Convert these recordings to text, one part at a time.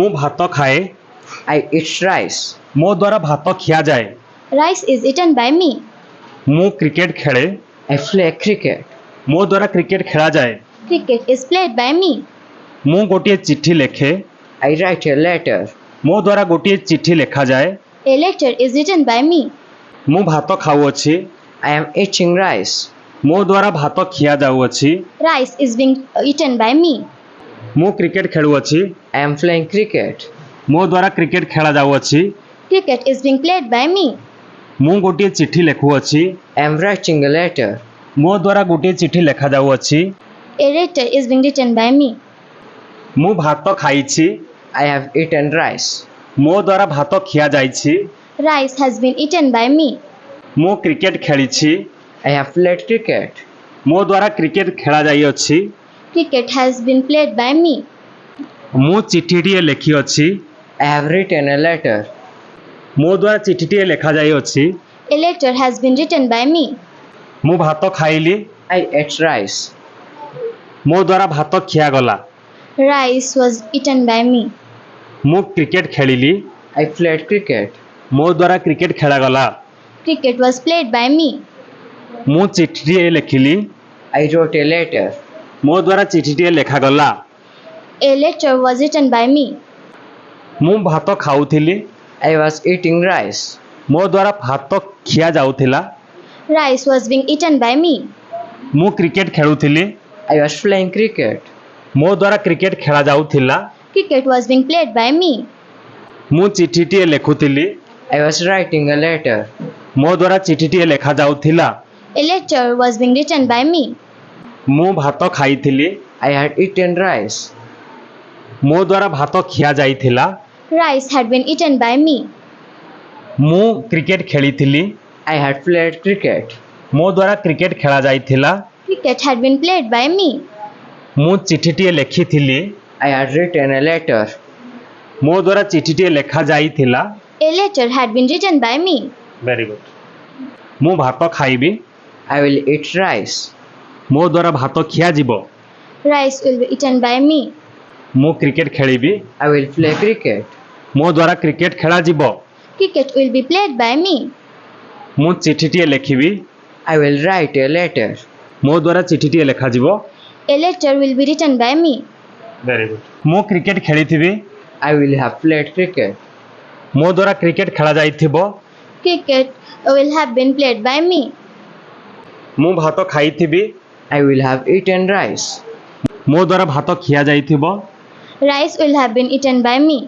मु भात खाए। I eat rice. मो द्वारा भात खिया जाए। Rice is eaten by me. मु क्रिकेट खेले। I play cricket. मो द्वारा क्रिकेट खेला जाए। Cricket is played by me. मु गोटे चिट्ठी लेखे। I write a letter. मो द्वारा गोटे चिट्ठी लेखा जाए। A letter is written by me. मु भात खाऊअछि। I am eating rice. मो द्वारा भात खिया जाऊअछि। Rice is being eaten by me. मु cricket खेलुअछि। I am playing cricket. मो द्वारा क्रिकेट खेला जाऊअछि। Cricket is being played by me. मु गोटे चिट्ठी लेखुअछि। I am writing a letter. मो द्वारा गोटे चिट्ठी लेखा जाऊअछि। A letter is being written by me. मु भात खाइछि। I have eaten rice. मो द्वारा भात खिया जाइछि। Rice has been eaten by me. मु cricket खेलिछि। I have played cricket. मो द्वारा क्रिकेट खेला जाइअछि। Cricket has been played by me. मु चिट्ठीटिए लेखिअछि। I have written a letter. मो द्वारा चिट्ठीटिए लेखा जाइअछि। A letter has been written by me. मु भात खाइली। I ate rice. मो द्वारा भात खिया गला। Rice was eaten by me. मु क्रिकेट खेलिली। I played cricket. मो द्वारा क्रिकेट खेला गला। Cricket was played by me. मु चिट्ठीटिए लेखिली। I wrote a letter. मो द्वारा चिट्ठीटिए लेखा गला। A letter was written by me. मु भात खाउथिली। I was eating rice. मो द्वारा भात खिया जाउथिला। Rice was being eaten by me. मु cricket खेलुथिली। I was playing cricket. मो द्वारा क्रिकेट खेला जाउथिला। Cricket was being played by me. मु चिट्ठीटिए लेखुथिली। I was writing a letter. मो द्वारा चिट्ठीटिए लेखा जाउथिला। A letter was being written by me. मु भात खाइथिली। I had eaten rice. मो द्वारा भात खिया जाइथिला। Rice had been eaten by me. मु cricket खेलिथिली। I had played cricket. मो द्वारा क्रिकेट खेला जाइथिला। Cricket had been played by me. मु चिट्ठीटिए लेखिथिली। I had written a letter. मो द्वारा चिट्ठीटिए लेखा जाइथिला। A letter had been written by me. Very good. मु भात खाइबी। I will eat rice. मो द्वारा भात खिया जिवो। Rice will be eaten by me. मु cricket खेलिबी। I will play cricket. मो द्वारा क्रिकेट खेला जिवो। Cricket will be played by me. मु चिट्ठीटिए लेखिबी। I will write a letter. मो द्वारा चिट्ठीटिए लेखा जिवो। A letter will be written by me. Very good. मु cricket खेलिथिबी। I will have played cricket. मो द्वारा क्रिकेट खेला जाइथिबो। Cricket will have been played by me. मु भात खाइथिबी। I will have eaten rice. मो द्वारा भात खिया जाइथिबो। Rice will have been eaten by me.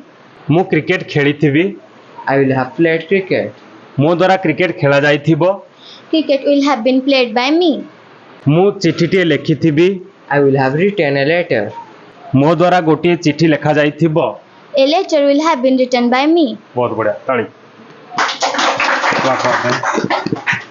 मु cricket खेलिथिबी। I will have played cricket. मो द्वारा क्रिकेट खेला जाइथिबो। Cricket will have been played by me. मु चिट्ठीटिए लेखिथिबी। I will have written a letter. मो द्वारा गोटे चिट्ठी लेखा जाइथिबो। A letter will have been written by me. बहुत बढ़िया ताली। वाह वाह।